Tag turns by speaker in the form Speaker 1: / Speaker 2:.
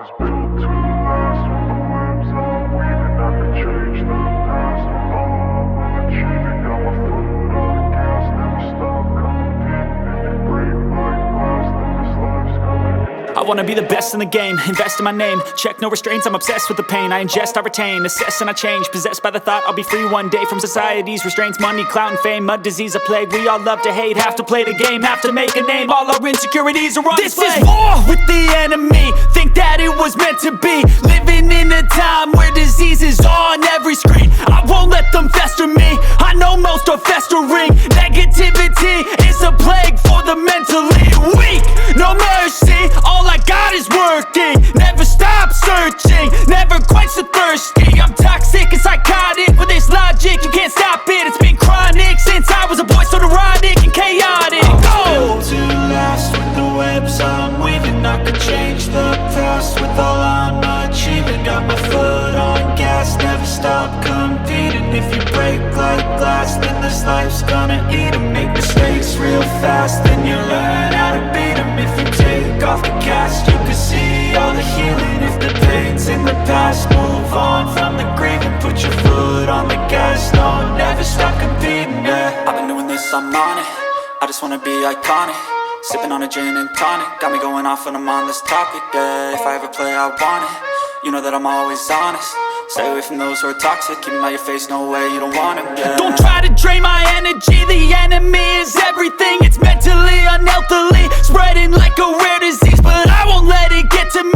Speaker 1: was built to last. With the webs I'm weaving, I could change the past. With all I'm achieving, got my foot on gas. Never stop competing. If you break like glass, then this life's gonna end.
Speaker 2: I wanna be the best in the game, invest in my name. Check no restraints, I'm obsessed with the pain. I ingest, I retain, assess and I change. Possessed by the thought I'll be free one day from society's restraints. Money, clout and fame, mud, disease, a plague. We all love to hate, have to play the game, have to make a name. All our insecurities are on display. This is war with the enemy, think that it was meant to be. Living in a time where disease is on every screen. I won't let them fester me, I know most are festering. Negativity is a plague for the mentally weak. No mercy, all I got is working. Never stop searching, never quench the thirsty. I'm toxic and psychotic, with this logic you can't stop it. It's been chronic since I was a boy, so neurotic and chaotic.
Speaker 3: Built to last. With the webs I'm weaving, I could change the past. With all I'm achieving, got my foot on gas. Never stop competing. If you break like glass, then this life's gonna eat 'em. Make mistakes real fast, then you learn how to beat 'em. If you take off the cast, you can see all the healing. If the pain's in the past, move on from the grieving. Put your foot on the gas, no, never stop competing, yeah.
Speaker 2: I've been doing this, I'm on it. I just wanna be iconic. Sipping on a gin and tonic, got me going off when I'm on this topic, yeah. If I ever play, I want it. You know that I'm always honest. Stay away from those who are toxic. Keep 'em out your face, no way, you don't want it, yeah. Don't try to drain my energy. The enemy is everything. It's mentally, unhealthily, spreading like a rare disease. But I won't let it get to me.